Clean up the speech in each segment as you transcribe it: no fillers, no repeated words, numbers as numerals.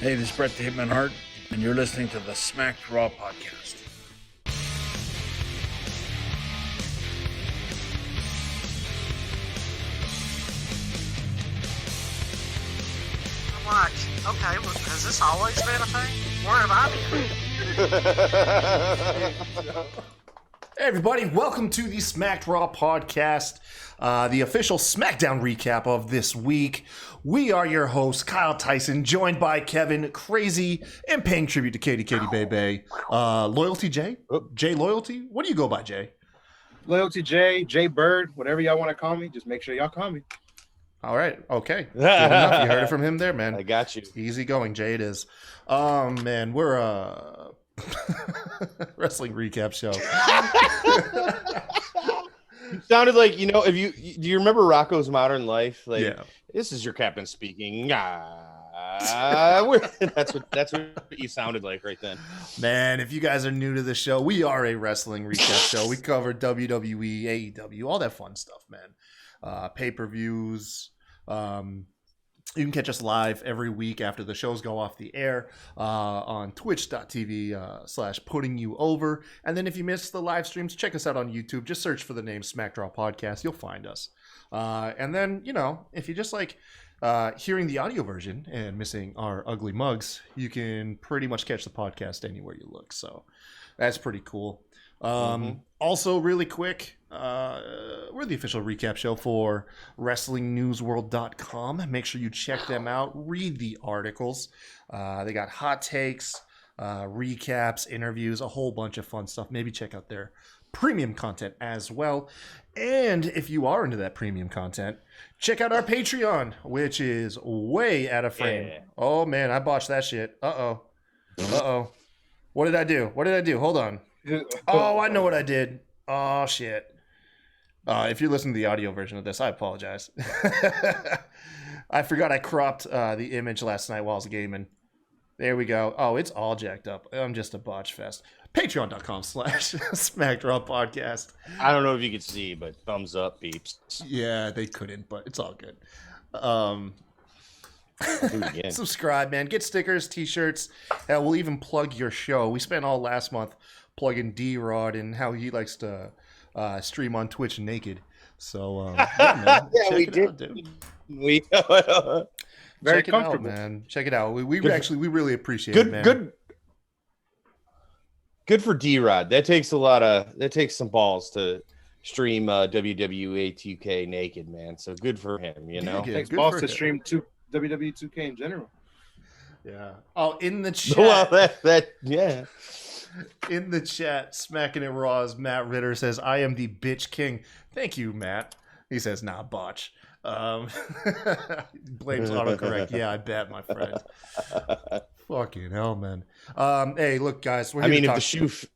Hey, this is Brett the Hitman Hart, and you're listening to the Smacked Raw podcast. I'm like, okay, well, has this always been a thing? Where have I been? Hey everybody, welcome to the Smacked Raw podcast, the official SmackDown recap of this week. We are your hosts, Kyle Tyson, joined by Kevin Crazy, and paying tribute to Katie Bebe. Loyalty Jay? Jay Loyalty? What do you go by, Jay? Loyalty Jay Bird, whatever y'all want to call me, just make sure y'all call me. All right, okay. Good enough. You heard it from him there, man. I got you. Easy going, Jay it is. Man, we're wrestling recap show. You sounded like, do you remember Rocco's Modern Life? Like, Yeah. This is your captain speaking. That's what you sounded like right then. Man, if you guys are new to the show, we are a wrestling recap show. We cover WWE, AEW, all that fun stuff, man. Pay-per-views. You can catch us live every week after the shows go off the air on twitch.tv /putting you over. And then if you miss the live streams, check us out on YouTube. Just search for the name SmackDown Podcast. You'll find us. And then, if you just like hearing the audio version and missing our ugly mugs, you can pretty much catch the podcast anywhere you look. So that's pretty cool. Also, really quick, we're the official recap show for WrestlingNewsWorld.com. Make sure you check them out. Read the articles. They got hot takes, recaps, interviews, a whole bunch of fun stuff. Maybe check out their premium content as well. And if you are into that premium content, check out our Patreon, which is way out of frame. Yeah. Oh, man, I botched that shit. Uh-oh. What did I do? Hold on. Oh, I know what I did. Oh, shit. If you're listening to the audio version of this, I apologize. I forgot I cropped the image last night while I was gaming. There we go. Oh, it's all jacked up. I'm just a botch fest. Patreon.com/SmackDown Podcast. I don't know if you could see, but thumbs up, peeps. Yeah, they couldn't, but it's all good. Do it again. Subscribe, man. Get stickers, t-shirts. We'll even plug your show. We spent all last month plugging D-Rod and how he likes to stream on Twitch naked. So, yeah, man. Yeah, we Check it did. out, dude. We Very Check it comfortable. out, man. Check it out. We Good- we really appreciate it, man. Good for D-Rod. That takes some balls to stream WWE 2K naked, man. So good for him, you know. Yeah, Thanks, good boss, for to him. stream WWE 2K in general. Yeah. Oh, in the chat. Well, yeah. In the chat, Smacking It Raw's Matt Ritter says, I am the bitch king. Thank you, Matt. He says, nah, botch. Blames autocorrect. Yeah, I bet, my friend. Fucking hell, man. Hey, look, guys. We're I here mean, to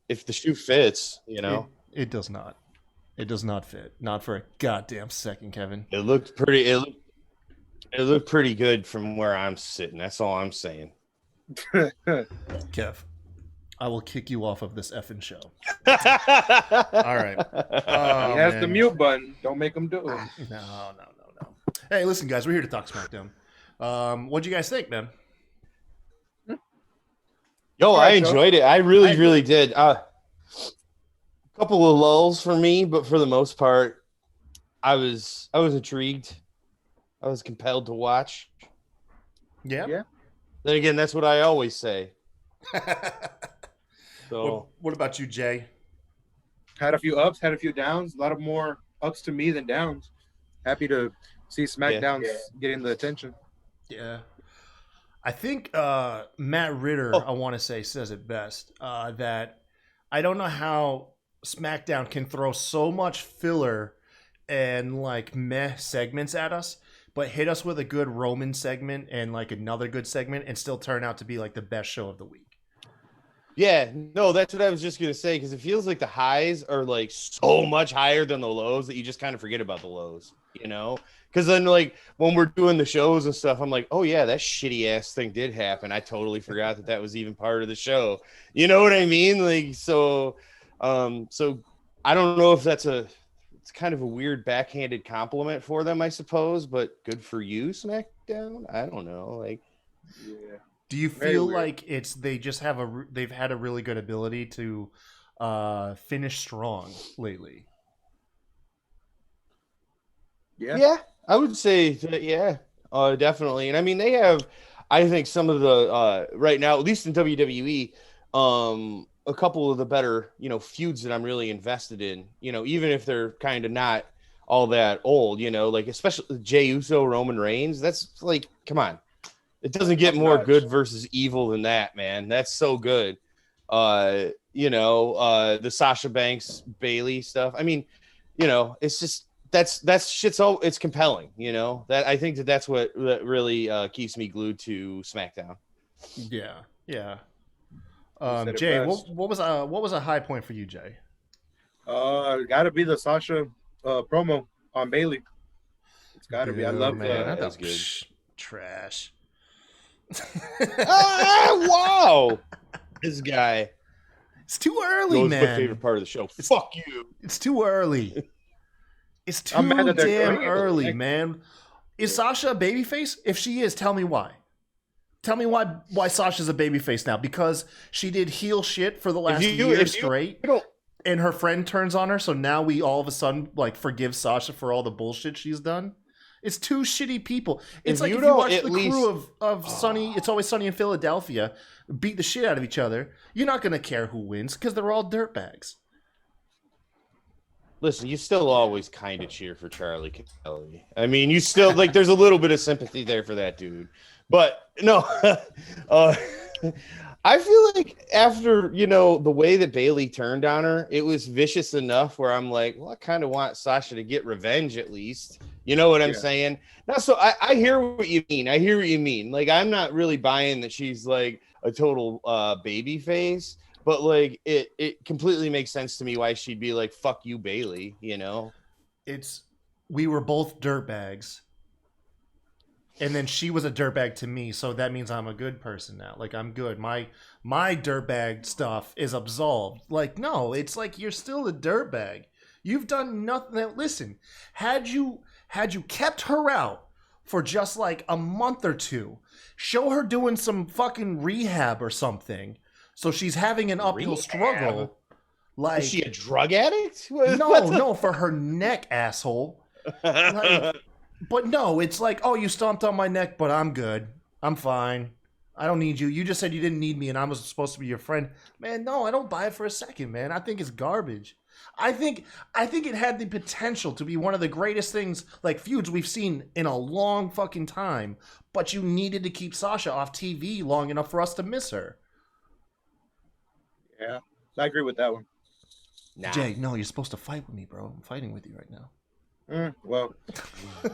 if the shoe fits, you know. It does not. It does not fit. Not for a goddamn second, Kevin. It looked pretty. It looked pretty good from where I'm sitting. That's all I'm saying. Kev, I will kick you off of this effing show. All right. Oh, He has man. the mute button. Don't make him do it. No. Hey, listen, guys. We're here to talk SmackDown. What'd you guys think, man? Yo, I right, Joe. enjoyed it. I really did. A couple of lulls for me, but for the most part, I was intrigued. I was compelled to watch. Yeah. Yeah. Then again, that's what I always say. So What about you, Jay? Had a few ups, had a few downs. A lot of more ups to me than downs. Happy to see SmackDown getting the attention. Yeah. I think Matt Ritter, I want to say, says it best. That I don't know how SmackDown can throw so much filler and like meh segments at us, but hit us with a good Roman segment and like another good segment and still turn out to be like the best show of the week. yeah, no, that's what I was just gonna say because it feels like the highs are like so much higher than the lows that you just kind of forget about the lows, you know? Because then, like, when we're doing the shows and stuff, I'm like, oh, yeah, that shitty ass thing did happen. I totally forgot that was even part of the show. You know what I mean? Like, so I don't know if it's kind of a weird backhanded compliment for them, I suppose, but good for you, SmackDown. I don't know. Like, Yeah. Do you Very feel weird. like they've had a really good ability to finish strong lately? Yeah. I would say that, yeah, definitely. And I mean, they have, I think, some of the right now, at least in WWE, a couple of the better, feuds that I'm really invested in. Even if they're kind of not all that old, like especially Jey Uso, Roman Reigns. That's like, come on, it doesn't get Top more notch. good versus evil than that, man. That's so good. The Sasha Banks Bailey stuff. I mean, it's just that's shit's all it's compelling. That I think that's what really keeps me glued to SmackDown. Yeah, yeah. said it Jay, best. what was a high point for you, Jay? Gotta be the Sasha promo on Bailey. It's gotta be. I love man. that That was good. Trash. Wow, this guy. It's too early, That was man. my favorite part of the show. Fuck you. It's too early. It's too I'm mad that they're damn doing it. early, Like- man. Is Sasha a babyface? If she is, tell me why. Tell me why Sasha's a babyface now. Because she did heel shit for the last year straight, and her friend turns on her, so now we all of a sudden forgive Sasha for all the bullshit she's done. It's two shitty people. It's like if you watch the crew of Sunny, It's Always Sunny in Philadelphia beat the shit out of each other, you're not gonna care who wins because they're all dirtbags. Listen, you still always kind of cheer for Charlie Kelly. I mean, you still there's a little bit of sympathy there for that dude. But no, I feel like after, the way that Bailey turned on her, it was vicious enough where I'm like, well, I kind of want Sasha to get revenge at least. You know what I'm saying? Now, so I hear what you mean. Like, I'm not really buying that she's like a total baby face, but like it completely makes sense to me why she'd be like, fuck you, Bailey, We were both dirtbags. And then she was a dirtbag to me, so that means I'm a good person now. Like, I'm good. My dirtbag stuff is absolved. Like, no, it's like you're still a dirtbag. You've done nothing. Listen, had you kept her out for just like a month or two, show her doing some fucking rehab or something, so she's having an uphill struggle. Like, is she a drug addict? No, for her neck, asshole. But no, it's like, oh, you stomped on my neck, but I'm good. I'm fine. I don't need you. You just said you didn't need me and I was supposed to be your friend. Man, no, I don't buy it for a second, man. I think it's garbage. I think it had the potential to be one of the greatest things, like feuds we've seen in a long fucking time, but you needed to keep Sasha off TV long enough for us to miss her. Yeah, I agree with that one. Nah. Jay, no, you're supposed to fight with me, bro. I'm fighting with you right now. Well,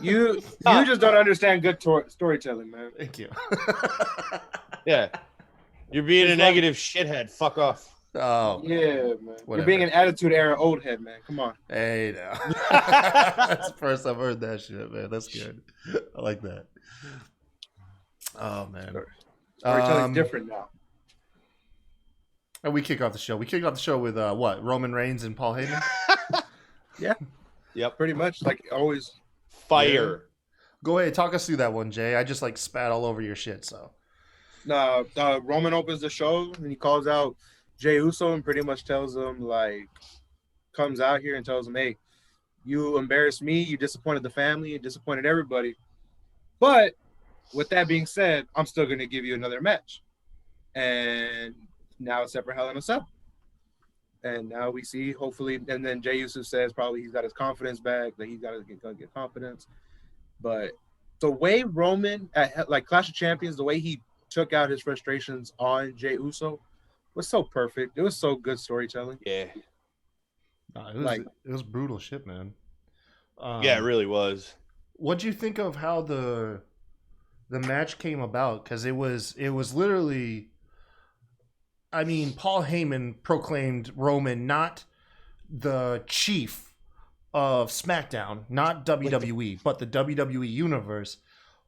you just don't understand good storytelling, man. Thank you. Yeah. You're being It's a negative shithead. Fuck off. Oh, Yeah, man. Whatever. You're being an attitude era old head, man. Come on. hey now. That's the first I've heard that shit, man. That's good. I like that. Oh man. Storytelling's different now. And we kick off the show. We kick off the show with what? Roman Reigns and Paul Heyman. Yeah. Yep. Pretty much, like always. Fire. Go ahead, talk us through that one, Jay. I just spat all over your shit. So. Roman opens the show and he calls out Jey Uso and pretty much tells him, comes out here and tells him, hey, you embarrassed me, you disappointed the family, you disappointed everybody. But with that being said, I'm still going to give you another match. And now it's set for Hell in a Cell. And now we see, hopefully, and then Jey Uso says probably he's got his confidence back, that he's got to get confidence. But the way Roman, at Clash of Champions, the way he took out his frustrations on Jey Uso was so perfect. It was so good storytelling. Yeah. It was brutal shit, man. Yeah, it really was. What'd you think of how the match came about? Because it was literally, I mean, Paul Heyman proclaimed Roman not the chief of SmackDown, not WWE, but the WWE universe.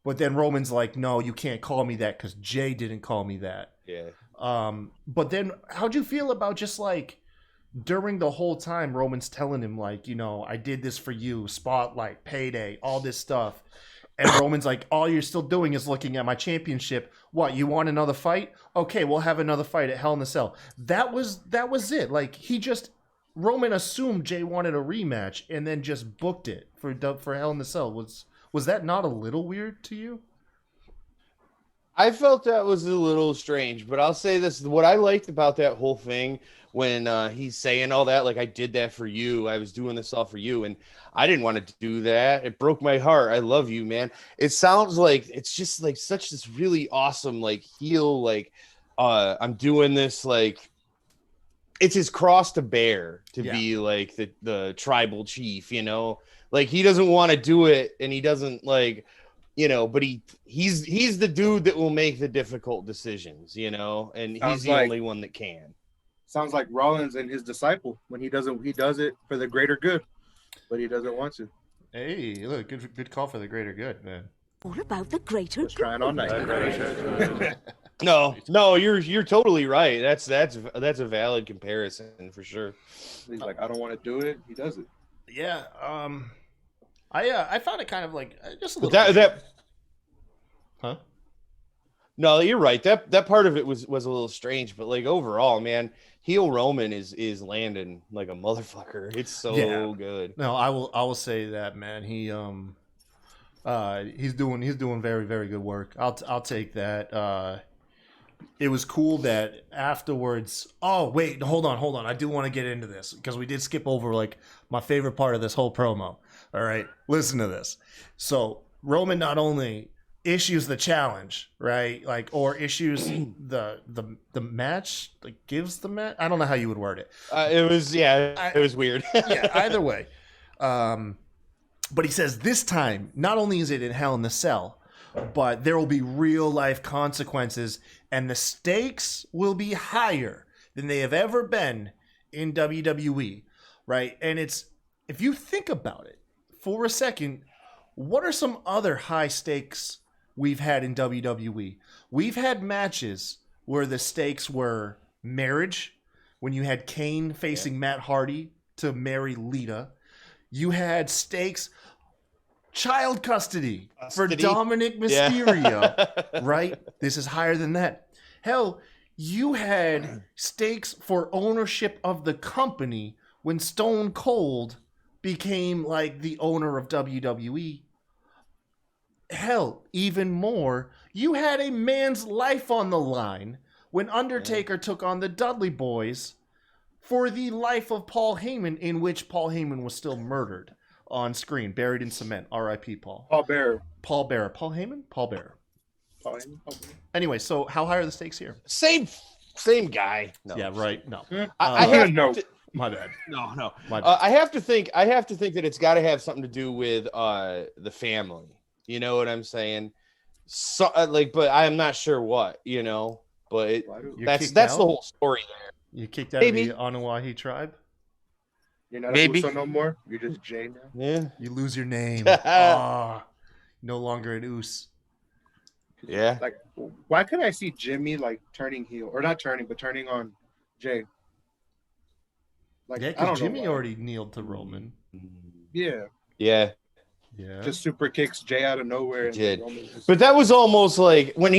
But then Roman's like, no, you can't call me that because Jay didn't call me that. Yeah. But then how'd you feel about just during the whole time Roman's telling him I did this for you, spotlight, payday, all this stuff. And Roman's like, all you're still doing is looking at my championship. What, you want another fight? Okay, we'll have another fight at Hell in a Cell. That was it. Like, Roman assumed Jay wanted a rematch and then just booked it for Hell in a Cell. Was that not a little weird to you? I felt that was a little strange, but I'll say this. What I liked about that whole thing when he's saying all that, like, I did that for you. I was doing this all for you. And I didn't want to do that. It broke my heart. I love you, man. It sounds like it's just like such this really awesome, like, heel, like, I'm doing this, like, it's his cross to bear to be like the tribal chief, you know, like he doesn't want to do it and he doesn't like, you know, but he's the dude that will make the difficult decisions, you know, and he's the only one that can. Sounds like Rollins and his disciple when he does it for the greater good, but he doesn't want to. Hey, look, good call for the greater good, man. All about the greater good. Trying all night. No, you're totally right. That's a valid comparison for sure. He's like, I don't want to do it. He does it. Yeah. I found it kind of like just a little. Huh? No, you're right. That part of it was a little strange, but like overall, man, heel Roman is landing like a motherfucker. It's so good. No, I will say that, man. He's doing very, very good work. I'll take that. It was cool that afterwards. Oh wait, hold on. I do want to get into this because we did skip over like my favorite part of this whole promo. All right, listen to this. So Roman not only issues the challenge, right? Like, or issues the match, like gives the match. I don't know how you would word it. It was weird. Either way. But he says this time, not only is it in Hell in the Cell, but there will be real life consequences and the stakes will be higher than they have ever been in WWE, right? And if you think about it for a second, what are some other high stakes we've had in WWE? We've had matches where the stakes were marriage, when you had Kane facing Matt Hardy to marry Lita. You had stakes, child custody for Dominic Mysterio, right? This is higher than that. Hell, you had stakes for ownership of the company when Stone Cold became like the owner of WWE. Hell, even more, you had a man's life on the line when Undertaker took on the Dudley Boys for the life of Paul Heyman, in which Paul Heyman was still murdered on screen, buried in cement. R.I.P. Paul. Paul Bearer. Paul Heyman? Paul Bearer. Paul Heyman. Anyway, so how high are the stakes here? Same guy. No. Yeah, right. No. I have no. My bad. No. My bad. I have to think that it's got to have something to do with the family. You know what I'm saying? So but I am not sure what, you know, but that's the whole story there. You kicked out of the Anuahi tribe? You're not a Uso no more? You're just Jay now? Yeah. You lose your name. No longer an Us. Yeah. Like, why couldn't I see Jimmy like turning heel, or not turning, but turning on Jay? Like, Yeah, I don't because know Jimmy why. already kneeled to Roman. Yeah. Yeah. Yeah. Just super kicks Jay out of nowhere. And Did. Roman just- But that was almost like when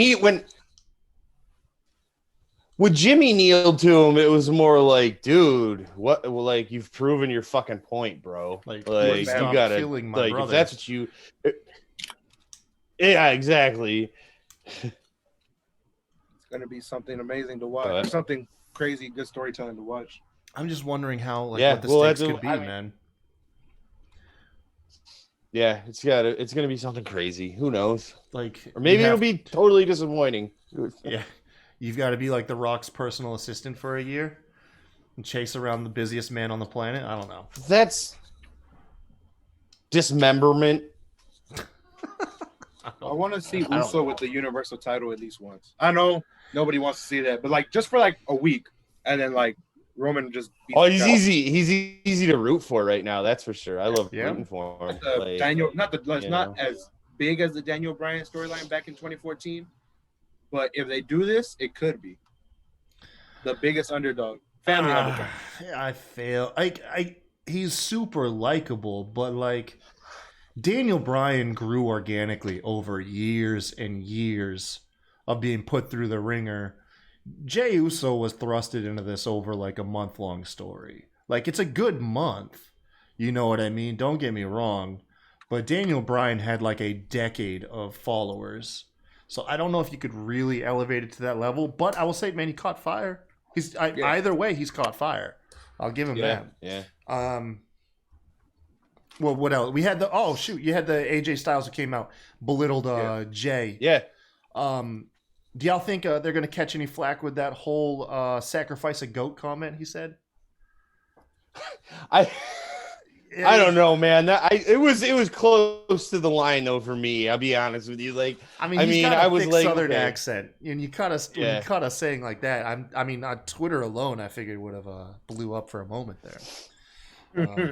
Jimmy kneeled to him, it was more like, dude, what? Well, like, you've proven your fucking point, bro. Like you stop gotta, killing my like, brother. if that's what you, yeah, exactly. It's gonna be something amazing to watch. Something crazy, good storytelling to watch. I'm just wondering how, like, Yeah, what the well, stakes that's could be, I mean- man. Yeah, it's gonna be something crazy. Who knows? Like, Or maybe you it'll have- be totally disappointing. Yeah, you've got to be like The Rock's personal assistant for a year and chase around the busiest man on the planet. I don't know. That's dismemberment. I want to see Uso with the Universal title at least once. I know nobody wants to see that, but like just for like a week, and then like Roman just. beats Oh, the he's guy. easy. He's easy to root for right now. That's for sure. I love Yeah. rooting for him. The Daniel, it's you not know. as big as the Daniel Bryan storyline back in 2014, but if they do this, it could be the biggest underdog, family underdog. I fail. He's super likable, but like, Daniel Bryan grew organically over years and years of being put through the ringer. Jey Uso was thrusted into this over like a month-long story. Like, it's a good month. You know what I mean? Don't get me wrong. But Daniel Bryan had like a decade of followers. So I don't know if you could really elevate it to that level. But I will say, man, he caught fire. Either way, he's caught fire. I'll give him that. Yeah. Well, what else? We had you had the AJ Styles who came out, belittled Jay. Yeah. Do y'all think they're going to catch any flack with that whole sacrifice a goat comment he said? I don't know, man. It was close to the line though for me. I'll be honest with you. Like, he's got a thick Southern okay. accent, and you caught us saying like that. On Twitter alone, I figured would have blew up for a moment there.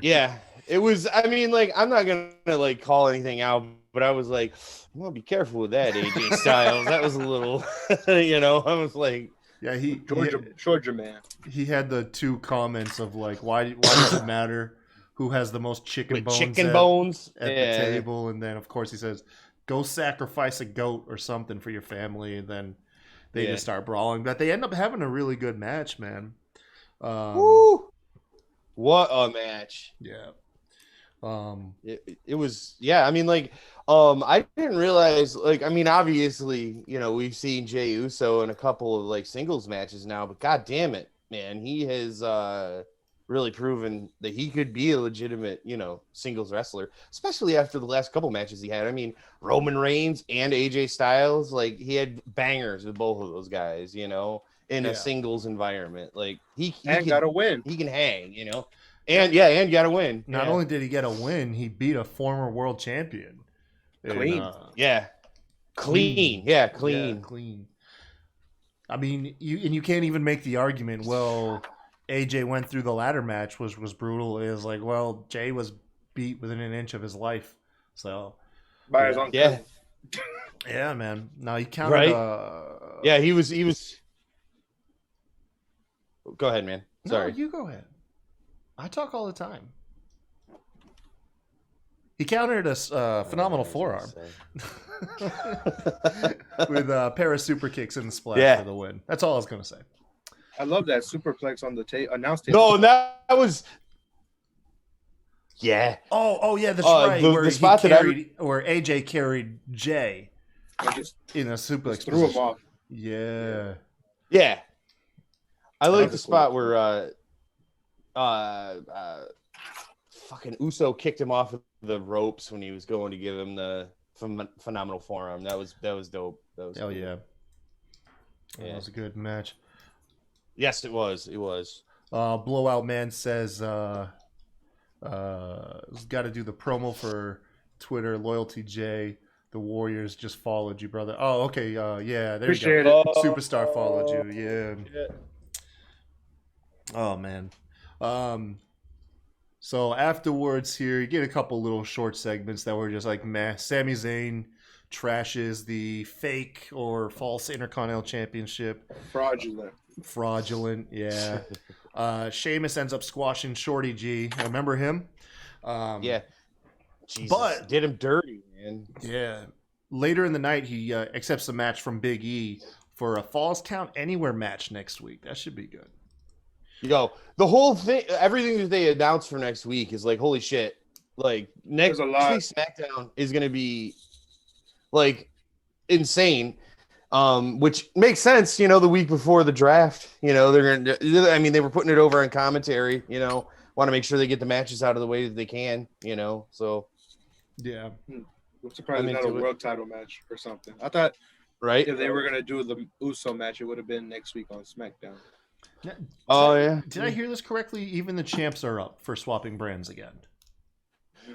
Yeah, it was. I mean, like, I'm not gonna like call anything out, but I was like, I'm gonna be careful with that, AJ Styles. That was a little, I was like, yeah, Georgia man. He had the two comments of like, why does it matter who has the most chicken bones at the table? And then of course he says, go sacrifice a goat or something for your family, and then they just start brawling. But they end up having a really good match, man. Woo! What a match. Yeah. It was, yeah. I mean, like, I didn't realize, like, I mean, obviously, we've seen Jey Uso in a couple of like singles matches now, but god damn it, man, he has really proven that he could be a legitimate, singles wrestler, especially after the last couple matches he had. I mean, Roman Reigns and AJ Styles, like, he had bangers with both of those guys, in a singles environment. Like, he got to win. He can hang, And got to win. Not only did he get a win, he beat a former world champion. Clean. Clean. Yeah, clean. Clean. I mean, you can't even make the argument, well, AJ went through the ladder match, was brutal. It was like, well, Jay was beat within an inch of his life. So by his own cousin. Yeah, man. No, he counted right? He was Go ahead, man. Sorry. No, you go ahead. I talk all the time. He countered a phenomenal forearm with a pair of super kicks in the splash for the win. That's all I was going to say. I love that superplex on the announce table. No, that was... Yeah. Oh, yeah, that's right. The spot where AJ carried Jay in a suplex. Threw him off. Yeah. Yeah. I like the spot where fucking Uso kicked him off the ropes when he was going to give him the phenomenal forearm. That was dope. That was cool. Yeah. That was a good match. Yes, it was. It was. Blowout Man says got to do the promo for Twitter. Loyalty J. The Warriors just followed you, brother. Oh, okay. Yeah, there Appreciate you go. it. Superstar followed you. Yeah. Oh man. So afterwards here, you get a couple little short segments that were just like meh. Sami Zayn trashes the fake or false Intercontinental Championship. Fraudulent, yeah. Sheamus ends up squashing Shorty G. Remember him? Yeah. Jesus. But did him dirty, man. Yeah. Later in the night, he accepts a match from Big E for a Falls Count Anywhere match next week. That should be good. Yo, the whole thing, everything that they announced for next week is like, holy shit. Like, next week's SmackDown is going to be, like, insane. Which makes sense, the week before the draft. They were putting it over on commentary, want to make sure they get the matches out of the way that they can, so. Yeah. I'm surprised it's not a world title match or something. I thought if they were going to do the Uso match, it would have been next week on SmackDown. Did I hear this correctly? Even the champs are up for swapping brands again.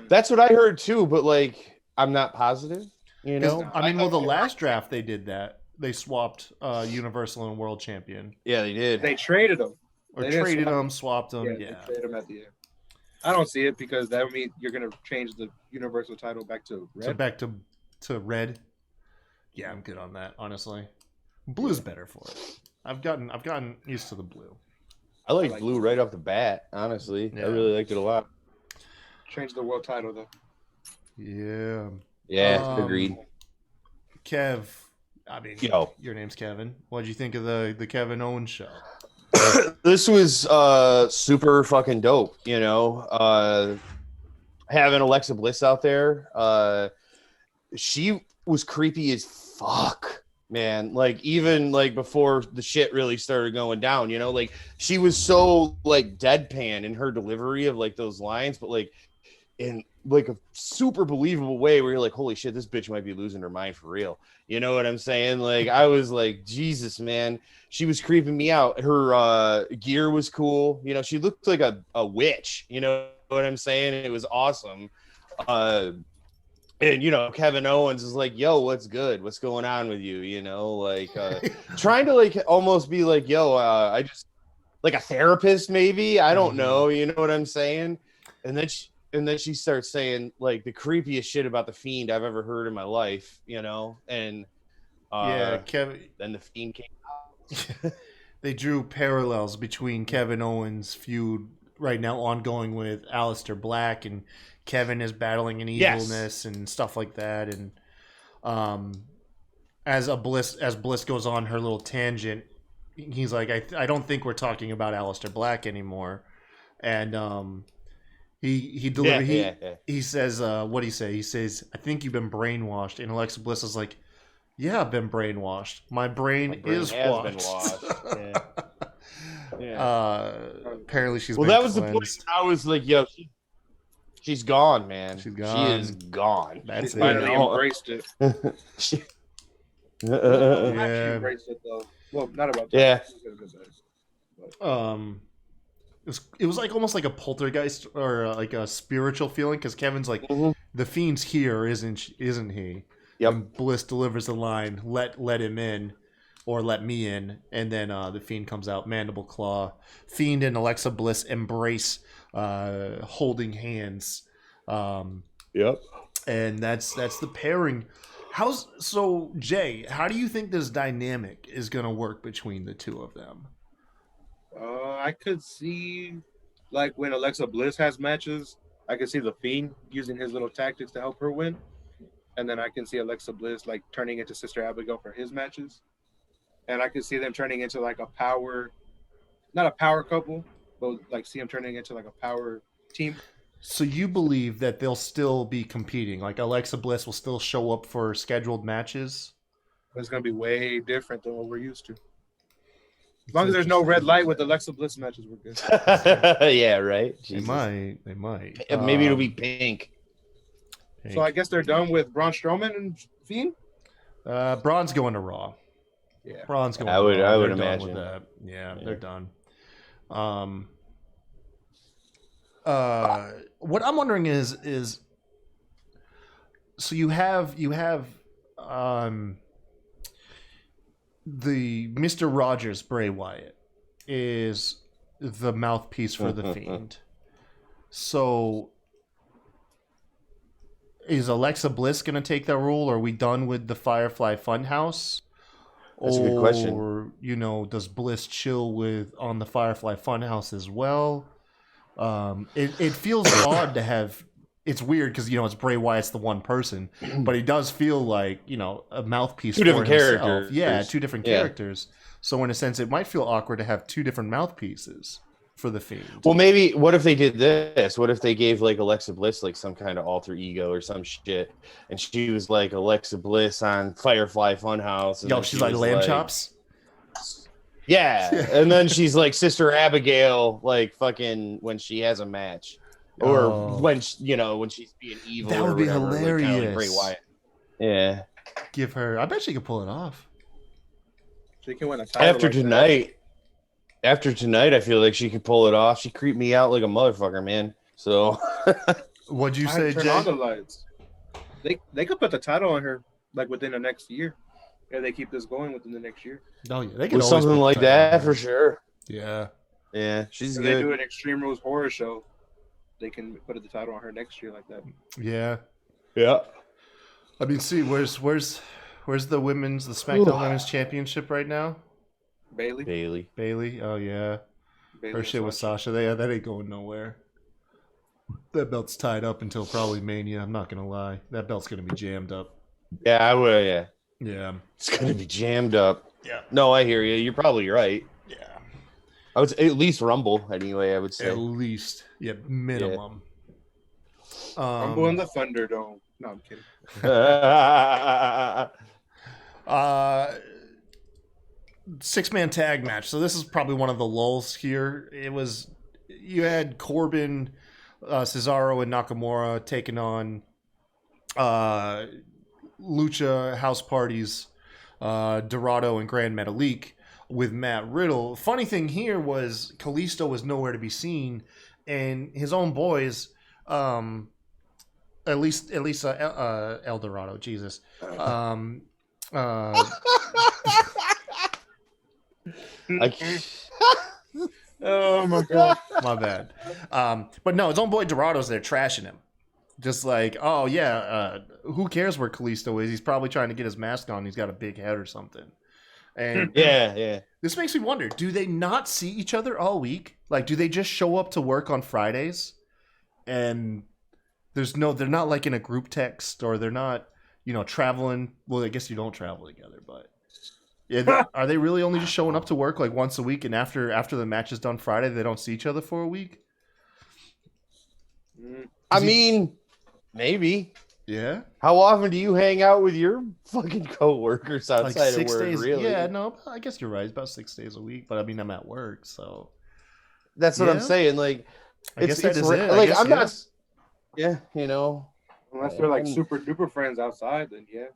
That's what I heard too, but like I'm not positive. The last draft they did that. They swapped Universal and World Champion. Yeah, they did. They traded them. Swapped them. Yeah. They traded them at the end. I don't see it because that would mean you're going to change the Universal title back to red. So back to red. Yeah, I'm good on that. Honestly, blue's better for it. I've gotten used to the blue. I like blue right off the bat. Honestly, I really liked it a lot. Change the world title though. Yeah. Yeah, agreed. Kev, I mean, Yo. your name's Kevin. What did you think of the Kevin Owens show? This was super fucking dope, you know. Having Alexa Bliss out there, she was creepy as fuck, man. Like, even like before the shit really started going down, you know, like she was so like deadpan in her delivery of like those lines, but like in like a super believable way where you're like, holy shit, this bitch might be losing her mind for real. You know what I'm saying? Like, I was like, Jesus, man, she was creeping me out. Her gear was cool. You know, she looked like a witch. You know what I'm saying? It was awesome. And, you know, Kevin Owens is like, yo, what's good? What's going on with you? You know, like trying to like almost be like, yo, I just like a therapist, maybe. I don't know. You know what I'm saying? And then she starts saying like the creepiest shit about the Fiend I've ever heard in my life, you know? And yeah, Kevin. Then the Fiend came out. They drew parallels between Kevin Owens' feud right now ongoing with Aleister Black, and Kevin is battling an evilness and stuff like that. And as Bliss goes on her little tangent, he's like, I don't think we're talking about Aleister Black anymore. And he says, what do you say? He says, I think you've been brainwashed. And Alexa Bliss is like, yeah, I've been brainwashed. My brain is washed. Yeah. Yeah. Apparently she's well, been that was cleansed. the point. I was like, yo, she's gone, man. She's gone. She is gone. That's She finally embraced it. She She embraced it though. Well, not about that. Yeah. It was like almost like a poltergeist or like a spiritual feeling, because Kevin's like, the Fiend's here, isn't he? Yep. And Bliss delivers the line, let him in, or let me in, and then the Fiend comes out, mandible claw. Fiend and Alexa Bliss embrace, holding hands. Yep. And that's the pairing. So Jay, how do you think this dynamic is going to work between the two of them? I could see, like, when Alexa Bliss has matches, I could see the Fiend using his little tactics to help her win. And then I can see Alexa Bliss, like, turning into Sister Abigail for his matches. And I could see them turning into, like, not a power couple, but, like, see them turning into, like, a power team. So you believe that they'll still be competing? Like, Alexa Bliss will still show up for scheduled matches? But it's going to be way different than what we're used to. As long as there's no red light with Alexa Bliss matches, we're good. Yeah, right. Jesus. They might. Maybe it'll be pink. So I guess they're done with Braun Strowman and Fiend? Braun's going to Raw. Yeah. Braun's going I to would Raw. They're imagine. done with that. Yeah, they're done. What I'm wondering is so you have the Mr. Rogers Bray Wyatt is the mouthpiece for the Fiend. So is Alexa Bliss going to take that role? Are we done with the Firefly Funhouse? That's a good question. Or, you know, does Bliss chill on the Firefly Funhouse as well? It feels odd to have. It's weird because, you know, it's Bray Wyatt's the one person, but he does feel like, you know, a mouthpiece. Two different himself. characters. Yeah, two different characters. So in a sense, it might feel awkward to have two different mouthpieces for the Fiend. Well, maybe what if they did this? What if they gave like Alexa Bliss like some kind of alter ego or some shit, and she was like Alexa Bliss on Firefly Funhouse? And Yo, she's like lamb chops. Yeah, and then she's like Sister Abigail, like fucking when she has a match, or when she's being evil. That would be hilarious. Like, Bray Wyatt. Yeah, give her. I bet she could pull it off. She can win a title after tonight. After tonight, I feel like she could pull it off. She creeped me out like a motherfucker, man. So, what'd you say, turn Jay? on the lights. They could put the title on her like within the next year. Yeah, they keep this going within the next year. Oh yeah, they could with something like that for sure. Yeah, yeah, she's if good. They do an Extreme Rules horror show. They can put the title on her next year like that. Yeah. I mean, see, where's the SmackDown Women's Championship right now? Bailey. Oh yeah. Her shit with Sasha. That ain't going nowhere. That belt's tied up until probably Mania. I'm not gonna lie. That belt's gonna be jammed up. Yeah, I would. Yeah, Yeah. it's gonna be jammed up. Yeah. No, I hear you. You're probably right. Yeah. I would say at least Rumble anyway. I would say At least. Yeah, minimum. Rumble in the Thunderdome. No, I'm kidding. Six-man tag match. So this is probably one of the lulls here. You had Corbin, Cesaro, and Nakamura taking on Lucha House Parties, Dorado and Grand Metalik with Matt Riddle. Funny thing here was Kalisto was nowhere to be seen, and his own boys, at least El Dorado, Jesus. Oh my god. My bad. But no, his own boy Dorado's there trashing him. Just like, oh yeah, who cares where Kalisto is? He's probably trying to get his mask on. He's got a big head or something. And yeah. this makes me wonder, do they not see each other all week? Like, do they just show up to work on Fridays? And they're not like in a group text, or they're not, traveling. Well, I guess you don't travel together, but yeah, are they really only just showing up to work like once a week, and after the match is done Friday, they don't see each other for a week? I mean, maybe. Yeah. How often do you hang out with your fucking coworkers outside like of 6 work? days. Really? Yeah, no, I guess you're right. It's about 6 days a week, but I mean, I'm at work, so That's what I'm saying. Like, I guess that is it. Like, guess, I'm not. Yeah, Unless they're like super duper friends outside, then yeah.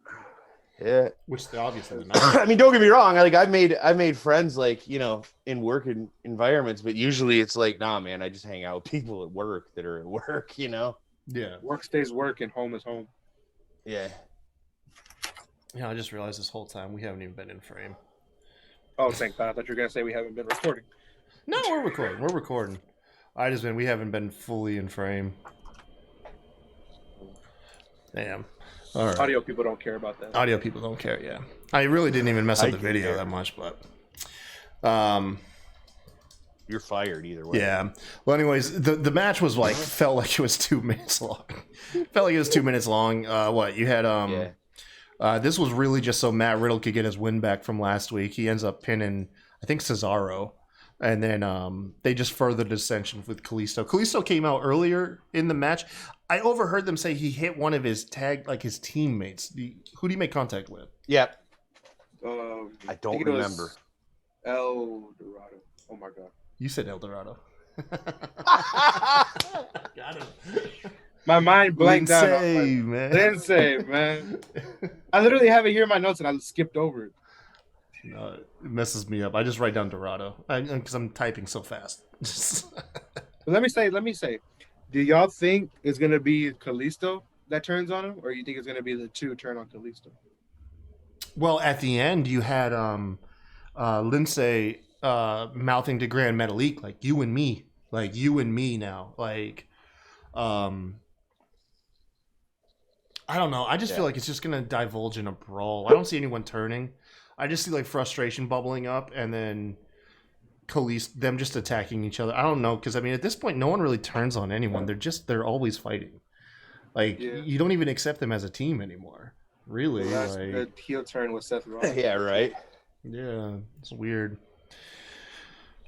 Yeah. Which they obviously not. I mean, don't get me wrong. I've made friends like, in work environments, but usually it's like, nah, man, I just hang out with people at work that are at work, Yeah. Work stays work and home is home. Yeah. Yeah, I just realized this whole time we haven't even been in frame. Oh, thank God. I thought you were going to say we haven't been recording. No, we're recording. We haven't been fully in frame. Damn. All right. Audio people don't care about that. Audio people don't care, yeah. I really didn't even mess up the video that much, but You're fired either way. yeah. Well, anyways, the match was like felt like it was 2 minutes long. Felt like it was 2 minutes long. What you had? This was really just so Matt Riddle could get his win back from last week. He ends up pinning, I think, Cesaro, and then they just furthered dissension with Kalisto. Kalisto came out earlier in the match. I overheard them say he hit one of his his teammates. Who do you make contact with? Yep. I don't remember. El Dorado. Oh my God. You said El Dorado. Got him. My mind blanked out. Man. Lindsay, man. I literally have it here in my notes and I skipped over it. No, it messes me up. I just write down Dorado because I'm typing so fast. But let me say, do y'all think it's gonna be Kalisto that turns on him, or you think it's gonna be the two turn on Kalisto? Well, at the end, you had Lindsay mouthing to Grand Metalik, like you and me now. Like, I don't know. I just feel like it's just gonna divulge in a brawl. I don't see anyone turning. I just see like frustration bubbling up, and then them just attacking each other. I don't know, because I mean, at this point, no one really turns on anyone. They're always fighting. Like, you don't even accept them as a team anymore. Really, Well, the heel turn with Seth Rollins. Yeah, right. Yeah, it's weird.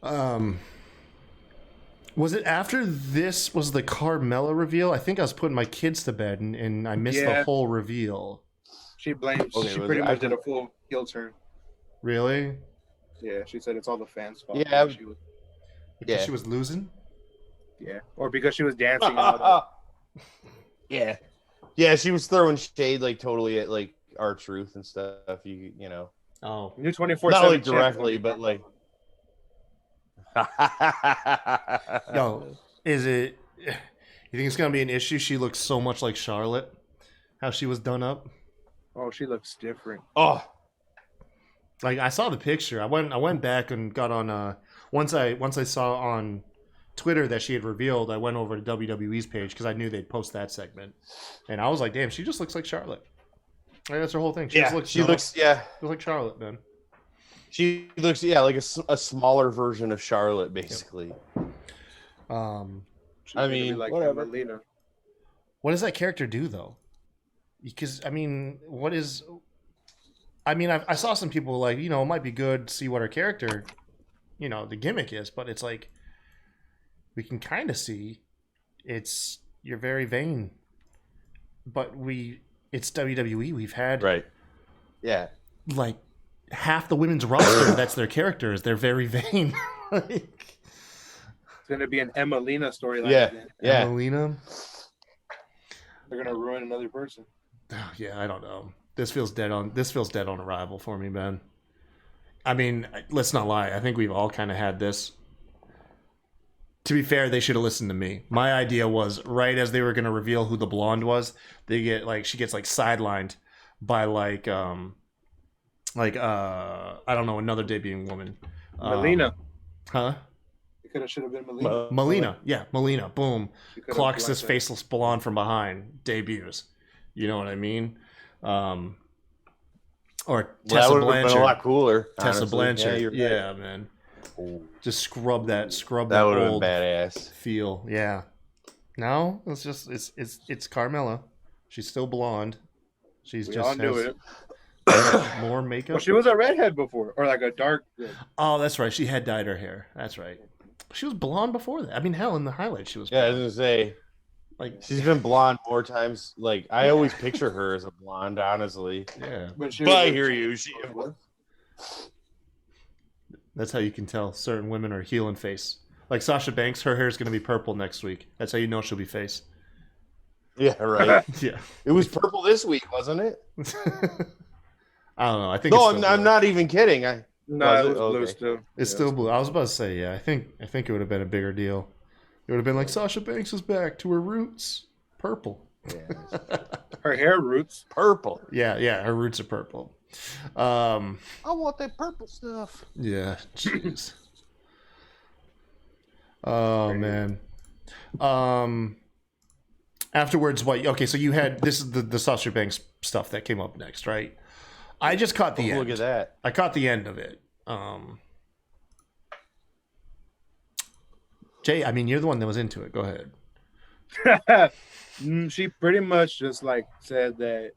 Was it after this was the Carmella reveal? I think I was putting my kids to bed and I missed the whole reveal. She blamed. Okay, she pretty much did a full heel turn. Really? Yeah, she said it's all the fans' fault. Yeah. Because she was losing? Yeah, or because she was dancing. Yeah. Yeah, she was throwing shade like totally at like R-Truth and stuff. You know. Oh. New 24/7. Not like directly, but like. Yo, is it? You think it's gonna be an issue? She looks so much like Charlotte. How she was done up. Oh, she looks different. Oh. Like, I saw the picture. I went back and got on. Once I saw on Twitter that she had revealed, I went over to WWE's page because I knew they'd post that segment, and I was like, "Damn, she just looks like Charlotte." Like, that's her whole thing. She looks like Charlotte, man. She looks like a smaller version of Charlotte, basically. Yep. She's I gonna be mean, like whatever. Melina. What does that character do though? Because I mean, what is? I mean, I saw some people like, you know, it might be good to see what her character, you know, the gimmick is, but it's like we can kind of see you're very vain, but it's WWE. We've had Right. Yeah. like half the women's roster. That's their characters. They're very vain. Like, It's gonna be an Emelina storyline Yeah. again. Yeah. Emelina. They're gonna ruin another person. Oh, yeah, I don't know. This feels dead on arrival for me, man. I mean, let's not lie. I think we've all kind of had this. To be fair, they should have listened to me. My idea was right as they were going to reveal who the blonde was, she gets sidelined by I don't know, another debuting woman. Melina. Huh? It should have been Melina. Melina. Yeah, Melina. Boom. She could've Clocks this blessed her. faceless blonde from behind. Debuts. You know what I mean? Or Well, that Tessa would have been Blanchard. a lot cooler. Tessa honestly. Blanchard. you're Yeah, right. man. Ooh, Just scrub that that would have old been badass. feel. Yeah. No, it's Carmella. She's still blonde. She's We just all knew has it. more makeup. Well, she was a redhead before, or like a dark. Oh, that's right. She had dyed her hair. That's right. She was blonde before that. I mean, hell, in the highlights she was Yeah, I blonde. was gonna say Like, she's been blonde more times. Like I always picture her as a blonde, honestly. yeah. When she But I was- hear you. She, That's how you can tell certain women are heel and face. Like Sasha Banks, her hair is going to be purple next week. That's how you know she'll be face. yeah, right. Yeah. It was purple this week, wasn't it? I don't know. I think No, it's still I'm blue. not even kidding. No, Was it it? was blue Okay. still. It's Yeah. still blue. I was about to say, yeah. I think it would have been a bigger deal. It would have been like Sasha Banks is back to her roots. Purple. Yeah, Her hair roots. purple. Yeah. Her roots are purple. I want that purple stuff. Yeah. Jeez. Oh man. Afterwards, what? Okay, so you had this is the Sasha Banks stuff that came up next, right? I just caught the end. Look at that. I caught the end of it. Jay, I mean, you're the one that was into it. Go ahead. She pretty much just like said that.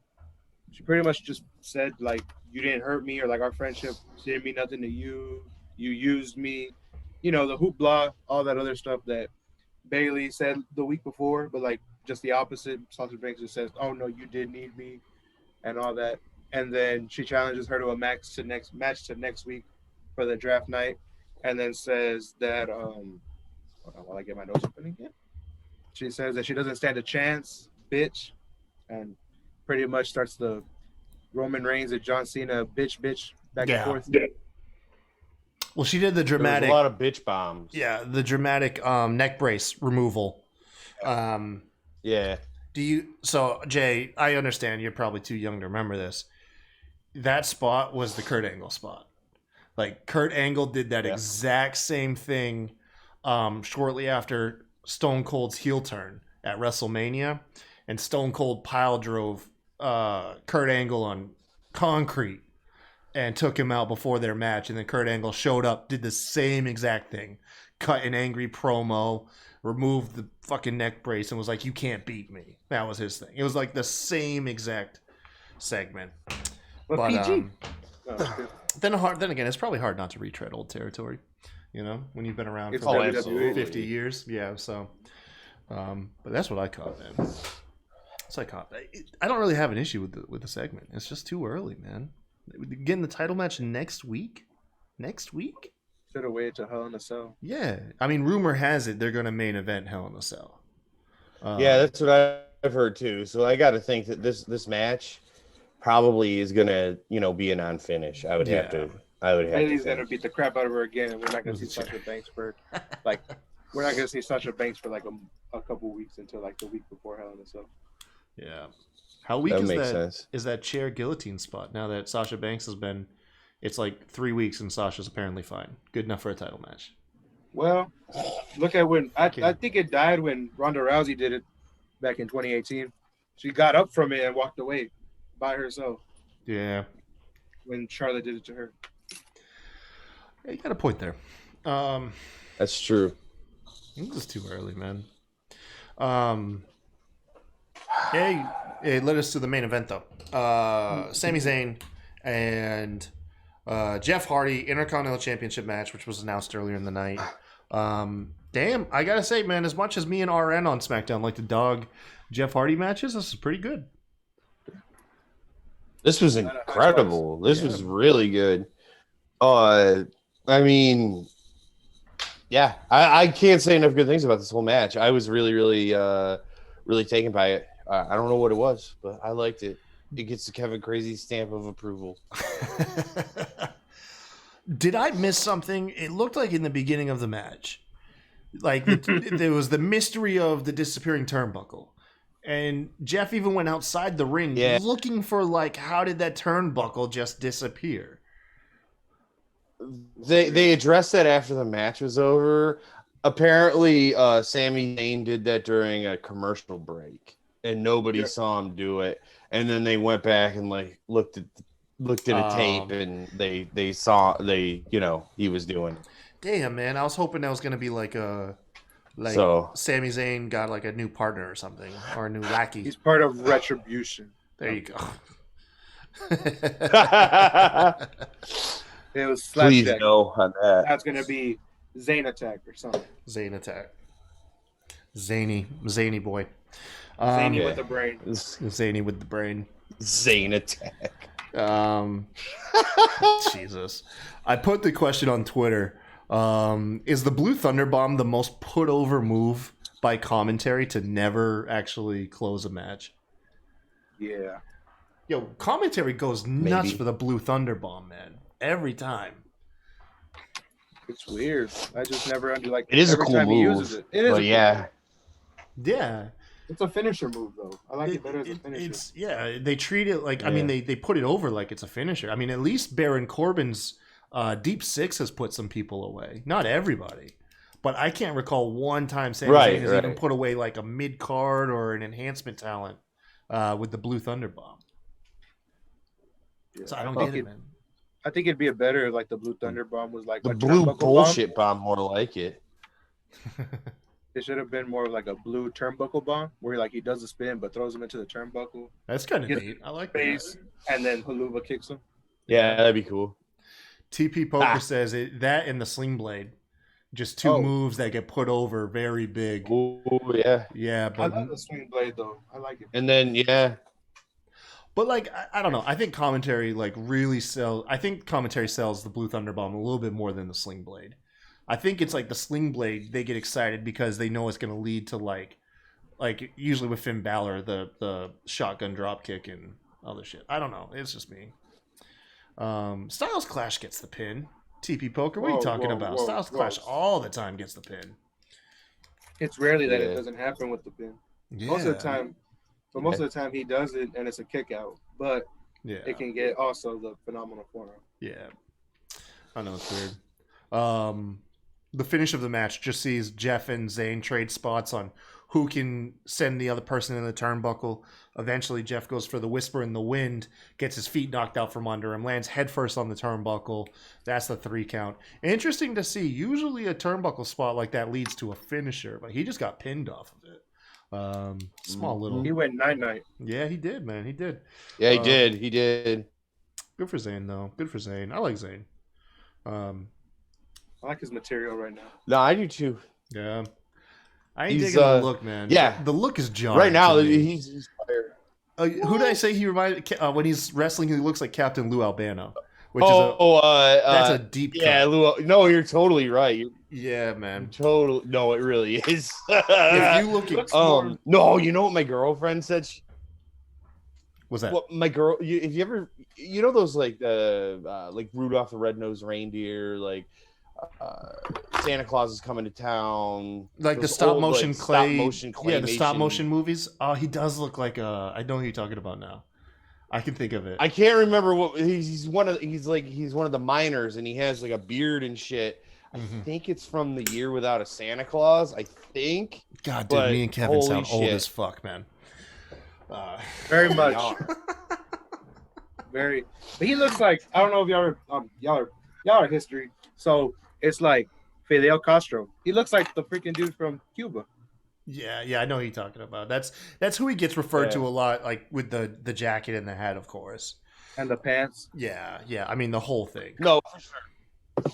She pretty much just said like you didn't hurt me or like our friendship didn't mean nothing to you. You used me. You know, the hoopla, all that other stuff that Bailey said the week before, but like just the opposite. Sasha Banks just says, "Oh no, you did need me," and all that. And then she challenges her to a match to next week for the draft night, and then says that hold on while I get my notes open again. She says that she doesn't stand a chance, bitch, and pretty much starts the Roman Reigns and John Cena bitch back Yeah. and forth. Well, she did the There was dramatic. a lot of bitch bombs. Yeah, the dramatic neck brace removal. Yeah. So Jay, I understand you're probably too young to remember this. That spot was the Kurt Angle spot. Like Kurt Angle did that exact same thing shortly after Stone Cold's heel turn at WrestleMania, and Stone Cold pile drove Kurt Angle on concrete and took him out before their match. And then Kurt Angle showed up, did the same exact thing, cut an angry promo, removed the fucking neck brace, and was like, "You can't beat me." That was his thing. It was like the same exact segment. But PG. Then again, it's probably hard not to retread old territory. You know, when you've been around It's for WWE. absolutely. 50 years. Yeah, so. But that's what I caught, man. It's like I don't really have an issue with the segment. It's just too early, man. Getting the title match next week. Should have waited to Hell in a Cell. Yeah, I mean, rumor has it they're going to main event Hell in a Cell. Yeah, that's what I've heard too. So I got to think that this match probably is gonna, be a non-finish. I would have to Bailey's think. gonna beat the crap out of her again, and we're not gonna see Sasha Banks for like we're not gonna see Sasha Banks for like a couple weeks until like the week before Hell in a Cell. Yeah. How weak That is makes that? sense. Is that chair guillotine spot now that Sasha Banks has been? It's like 3 weeks and Sasha's apparently fine. Good enough for a title match. Well, look at when I think it died when Ronda Rousey did it back in 2018. She got up from it and walked away by herself Yeah. when Charlotte did it to her. Yeah, you got a point there. That's true. This is too early, man. Hey, it led us to the main event though. Sami Zayn and Jeff Hardy Intercontinental Championship match, which was announced earlier in the night. Damn, I gotta say, man, as much as me and RN on SmackDown like to dog Jeff Hardy matches, this is pretty good. This was incredible. This was really good. I mean, yeah, I can't say enough good things about this whole match. I was really, really, really taken by it. I don't know what it was, but I liked it. It gets the Kevin Crazy stamp of approval. Did I miss something? It looked like in the beginning of the match, like there was the mystery of the disappearing turnbuckle. And Jeff even went outside the ring looking for, like, how did that turnbuckle just disappear? They addressed that after the match was over. Apparently, Sami Zayn did that during a commercial break, and nobody saw him do it. And then they went back and like looked at a tape, and they saw he was doing it. Damn, man! I was hoping that was gonna be like Sami Zayn got like a new partner or something, or a new lackey. He's part of Retribution. There you go. It was Slapjack. Please no on that. That's gonna be Zayn Attack or something. Zayn Attack. Zany boy. Zany with the brain. Zany with the brain. Zayn Attack. Jesus. I put the question on Twitter. Is the Blue Thunder Bomb the most put over move by commentary to never actually close a match? Yeah. Yo, commentary goes nuts Maybe. for the Blue Thunder Bomb, man. Every time. It's weird. I just never like It is a every cool time he move. uses it. It is But a cool yeah. move. Yeah. It's a finisher move though. I like it better as a finisher. They treat it like I mean they put it over like it's a finisher. I mean at least Baron Corbin's Deep Six has put some people away. Not everybody. But I can't recall one time Sami Zayn has even put away like a mid card or an enhancement talent with the Blue Thunder Bomb. Yeah. So I don't get it, man. I think it'd be a better like the Blue Thunder Bomb was like The a blue turnbuckle bullshit bomb, more like it. It should have been more like a blue turnbuckle bomb where he does a spin but throws him into the turnbuckle. That's kind of neat. I like Base, that. and then Haluva kicks him. Yeah, that'd be cool. TP Poker says that and the Sling Blade. Just two moves that get put over very big. Oh, yeah. Yeah, but I love the Swing Blade though. I like it. And then but like I don't know. I think commentary really sells. I think commentary sells the Blue Thunder Bomb a little bit more than the Sling Blade. I think it's like the Sling Blade. They get excited because they know it's going to lead to like usually with Finn Balor the shotgun drop kick and other shit. I don't know. It's just me. Styles Clash gets the pin. TP Poker. What are you talking about? Styles Clash all the time gets the pin. It's rarely that it doesn't happen with the pin. Yeah. Most of the time he does it and it's a kick out. But it can get also the phenomenal form. Yeah. I know it's weird. The finish of the match just sees Jeff and Zayn trade spots on who can send the other person in the turnbuckle. Eventually, Jeff goes for the Whisper in the Wind, gets his feet knocked out from under him, lands headfirst on the turnbuckle. That's the 3 count. Interesting to see. Usually a turnbuckle spot like that leads to a finisher, but he just got pinned off of it. Small little. He went 9-9. Yeah, he did, man. He did. Yeah, he did. He did. Good for Zayn, though. Good for Zayn. I like Zayn. I like his material right now. No, I do too. Yeah. I ain't digging the look, man. Yeah. The look is jarring. Right now, to me. he's fire. Who did I say he reminded when he's wrestling? He looks like Captain Lou Albano, which that's a deep cut. Yeah, Lou. No, you're totally right. Yeah, man. Totally. No, it really is. If you look at no, you know what my girlfriend said? What's that? What my girl? If you ever, those like Rudolph the Red-Nosed Reindeer, like Santa Claus is coming to town, like the those stop old, motion like, clay, claymation. the stop motion movies. Oh, he does look like I know who you're talking about now. I can think of it. I can't remember what he's one of the miners, and he has like a beard and shit. I think it's from The Year Without a Santa Claus. I think. God, dude, me and Kevin sound old as fuck, man. Very much. Very. But he looks like, I don't know if y'all are history. So it's like Fidel Castro. He looks like the freaking dude from Cuba. Yeah, I know who you're talking about. That's who he gets referred to a lot, like with the jacket and the hat, of course. And the pants. Yeah. I mean the whole thing. No, for sure.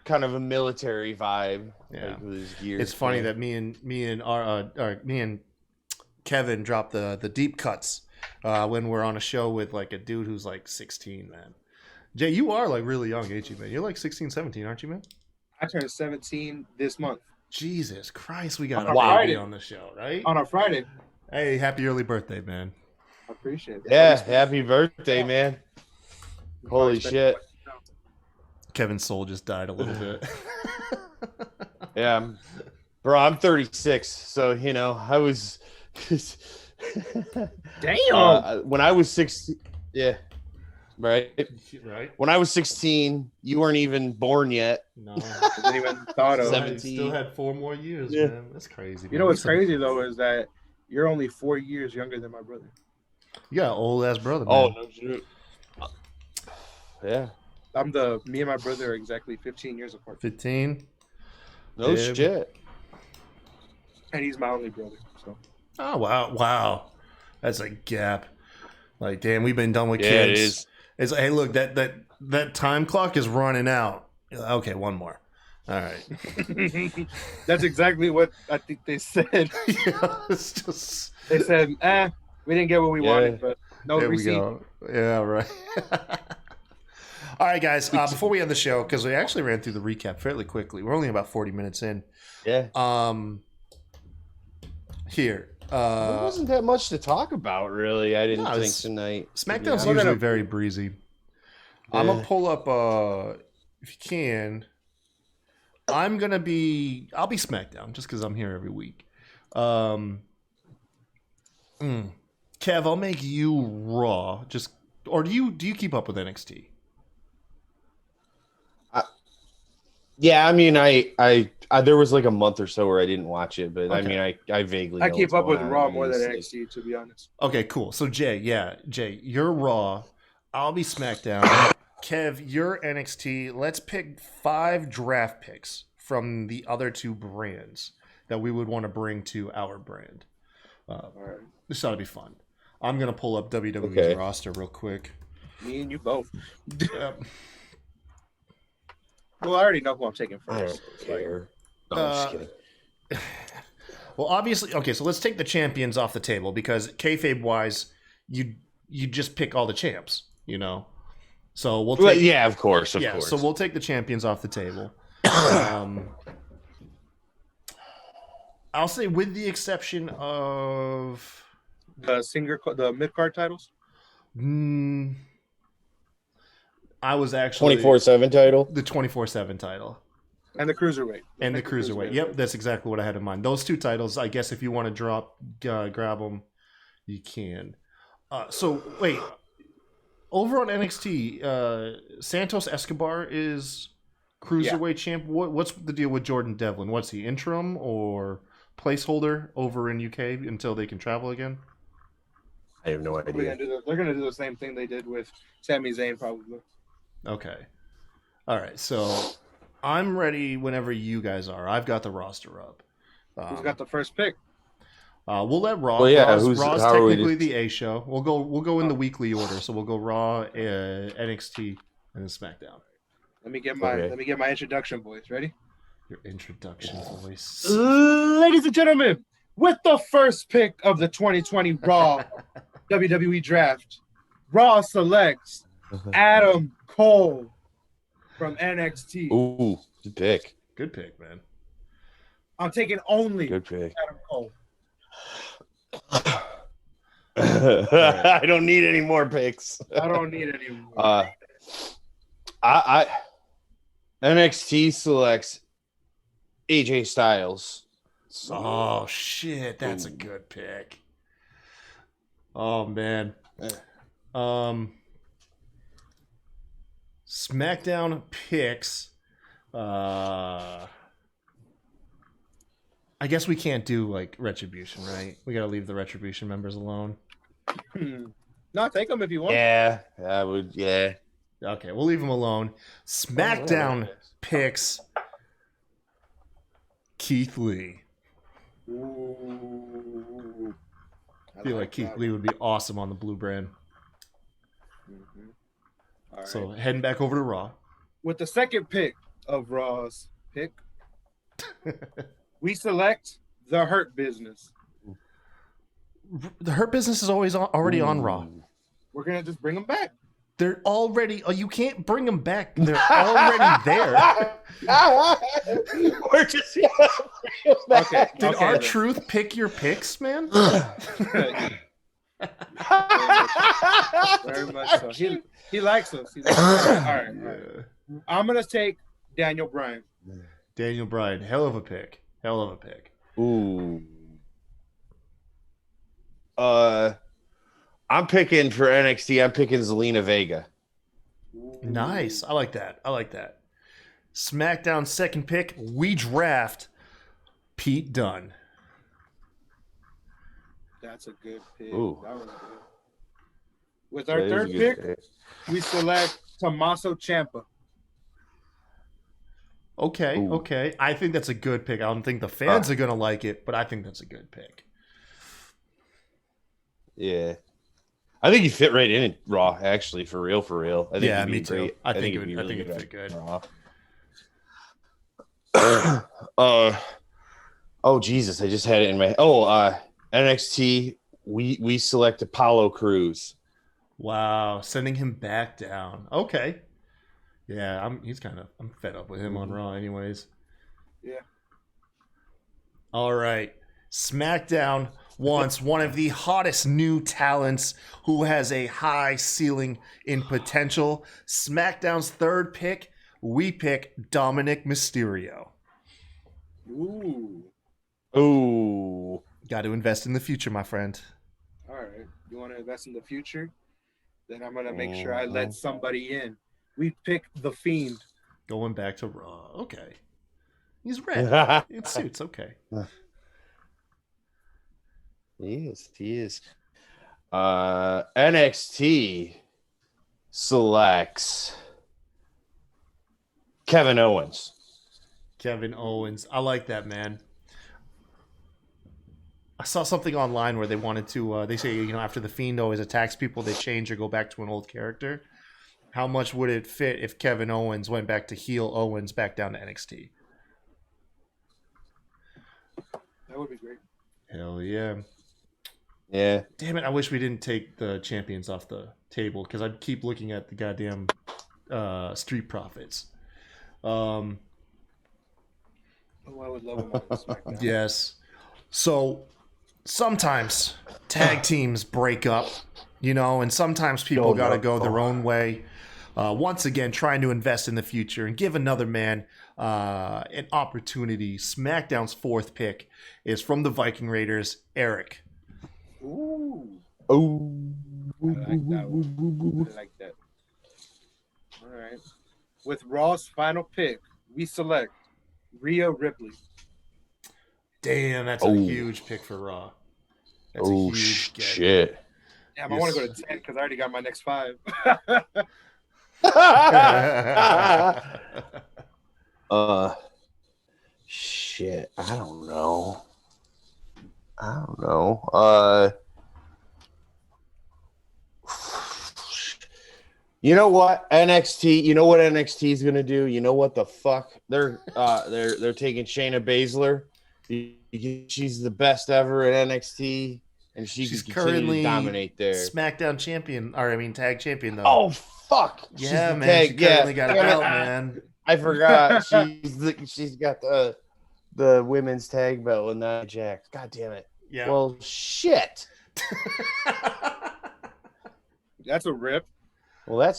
Kind of a military vibe. Yeah. Like with his gear. It's funny that me and Kevin dropped the deep cuts when we're on a show with like a dude who's like 16, man. Jay, you are like really young, ain't you, man? You're like 16, 17, aren't you, man? I turned 17 this month. Jesus Christ, we got a Wow. baby on the show, right? On a Friday. Hey, happy early birthday, man. I appreciate it. Yeah, happy birthday, man. Holy shit. Kevin's soul just died a little bit. Yeah. Bro, I'm 36, so I was Damn. when I was 16, yeah. Right. Right? When I was 16, you weren't even born yet. No. Didn't even thought of. 17. Still had 4 more years, Yeah. man. That's crazy. You know what's crazy though is that you're only 4 years younger than my brother. You got an old ass brother, man. Oh, no shit. Yeah. Me and my brother are exactly 15 years apart. 15. No Yeah. shit. And he's my only brother. So Oh wow. That's a gap. Like, damn, we've been done with Yeah, kids. it is. It's hey, look, that time clock is running out. Okay, one more. All right. that's exactly what I think they said. Yeah, it's just They said, we didn't get what we wanted, but no there we receipt. go. Yeah, right. All right, guys. Before we end the show, because we actually ran through the recap fairly quickly. We're only about 40 minutes in. Yeah. Here. There wasn't that much to talk about, really. I didn't No, think it's- tonight. SmackDown's Yeah. usually very breezy. I'm gonna Yeah. pull up. If you can, I'll be SmackDown just because I'm here every week. Kev, I'll make you Raw. Or do you keep up with NXT? Yeah, I mean, I there was like a month or so where I didn't watch it, but I Okay. mean, I vaguely. I know keep what's up with going on, Raw more than obviously. NXT, to be honest. Okay, cool. So Jay, you're Raw. I'll be SmackDown. Kev, you're NXT. Let's pick 5 draft picks from the other 2 brands that we would want to bring to our brand. All right. This ought to be fun. I'm gonna pull up WWE's Okay. roster real quick. Me and you both. Yep. Well, I already know who I'm taking I first. don't care. No, I'm just kidding. Well, obviously, okay. So let's take the champions off the table because kayfabe wise, you just pick all the champs, So we'll take, Well, yeah, of course. So we'll take the champions off the table. I'll say, with the exception of The mid card titles. I was actually 24/7 title. the 24/7 title. And the cruiserweight. And the cruiserweight. Yep, that's exactly what I had in mind. Those 2 titles, I guess if you want to grab them, you can. So, wait. Over on NXT, Santos Escobar is cruiserweight champ. What's the deal with Jordan Devlin? What's he, interim or placeholder over in UK until they can travel again? I have no idea. They're going to do the same thing they did with Sami Zayn, probably. Okay. All right, so I'm ready whenever you guys are. I've got the roster up. Who's got the first pick? We'll let Raw. Well, yeah, Raw's how are we technically just- the A show. We'll go in the weekly order. So we'll go Raw, NXT, and then SmackDown. Let me get my introduction voice. Ready? Your introduction voice. Ladies and gentlemen, with the first pick of the 2020 Raw WWE Draft, Raw selects Adam Cole from NXT. Ooh, good pick. Good pick, man. I'm taking only Good pick. Adam Cole. I don't need any more picks. I don't need any more. I NXT selects AJ Styles. Oh shit, that's a good pick. Oh man. SmackDown picks. I guess we can't do like Retribution, right? We gotta leave the Retribution members alone. No, take them if you want. Yeah, I would. Yeah. Okay, we'll leave them alone. SmackDown picks Keith Lee. Ooh. I feel like Keith Lee would be awesome on the blue brand. Mm-hmm. All right. So heading back over to Raw. With the second pick of Raw's pick, we select the Hurt Business. The Hurt Business is already on Raw. We're gonna just bring them back. They're already. Oh, you can't bring them back. They're already there. We're just Okay. Did okay, R-Truth pick your picks, man? Very much so. He likes us. He likes us. All right. I'm gonna take Daniel Bryan. Daniel Bryan, hell of a pick. Hell of a pick. Ooh. I'm picking for NXT. I'm picking Zelina Vega. Nice. I like that. SmackDown second pick. We draft Pete Dunne. That's a good pick. Ooh. That was good. With our third pick, we select Tommaso Ciampa. Okay. Ooh. Okay. I think that's a good pick. I don't think the fans are gonna like it, but I think that's a good pick. Yeah. I think he fit right in at Raw, actually, for real. I think Yeah, he'd be me too. great. I think it'd be really it'd fit good. Raw. Oh Jesus! I just had it in my. NXT. We select Apollo Crews. Wow, sending him back down. Okay. Yeah, I'm fed up with him on Raw anyways. Yeah. All right. SmackDown wants one of the hottest new talents who has a high ceiling in potential. SmackDown's third pick, we pick Dominic Mysterio. Ooh. Got to invest in the future, my friend. All right. You want to invest in the future? Then I'm gonna make sure I let somebody in. We pick the Fiend. Going back to Raw. Okay. He's red. It suits. Okay. He is. NXT selects Kevin Owens. Kevin Owens. I like that, man. I saw something online where they wanted to, they say, after the Fiend always attacks people, they change or go back to an old character. How much would it fit if Kevin Owens went back to heel Owens back down to NXT? That would be great. Hell yeah. Yeah. Damn it, I wish we didn't take the champions off the table because I'd keep looking at the goddamn Street Profits. Oh, I would love them on SmackDown. Yes. So sometimes tag teams break up, and sometimes people got to go their own way. Once again, trying to invest in the future and give another man an opportunity. SmackDown's fourth pick is from the Viking Raiders, Eric. Ooh. Oh. I like that one. I like that. All right. With Raw's final pick, we select Rhea Ripley. Damn, that's a huge pick for Raw. That's a huge get. Shit. Damn, I want to go to 10 because I already got my next 5. Shit. I don't know. You know what NXT? You know what NXT is gonna do? You know what the fuck? They're taking Shayna Baszler. She's the best ever at NXT, and she's currently dominate there. SmackDown champion, tag champion though. Oh fuck! Yeah, man. She currently got a belt, man. I forgot. She's got the women's tag belt and that Jack. God damn it. Yeah. Well, shit. That's a rip. Well, I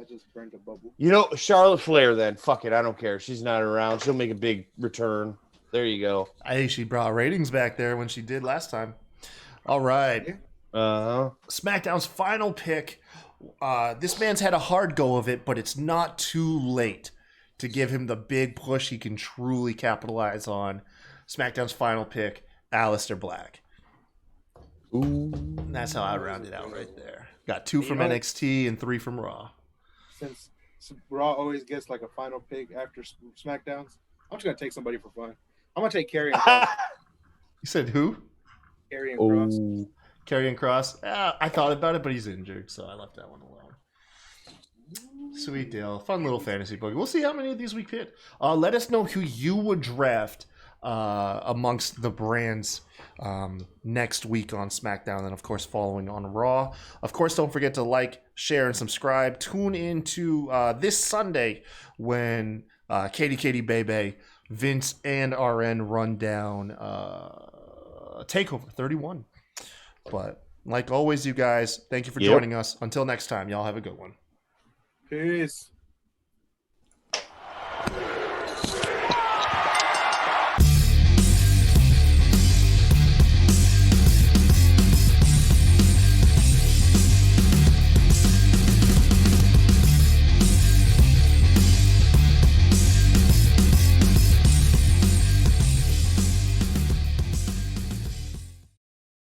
just burned a bubble. Charlotte Flair then. Fuck it. I don't care. She's not around. She'll make a big return. There you go. I think she brought ratings back there when she did last time. All right. SmackDown's final pick. This man's had a hard go of it, but it's not too late to give him the big push he can truly capitalize on. SmackDown's final pick, Aleister Black. Ooh. And that's how I round it out right there. Got 2 from NXT and 3 from Raw. Since Raw always gets like a final pick after SmackDowns, I'm just gonna take somebody for fun. I'm gonna take Karrion Kross. You said who? Karrion Kross. Oh, Karrion Kross. I thought about it, but he's injured, so I left that one alone. Sweet deal. Fun little fantasy book. We'll see how many of these we hit. Let us know who you would draft amongst the brands next week on SmackDown, and of course following on Raw. Of course, don't forget to like, share, and subscribe. Tune into this Sunday when Katie Bebe, Vince, and RN run down TakeOver 31. But like always, you guys, thank you for joining us. Until next time, y'all have a good one. Peace.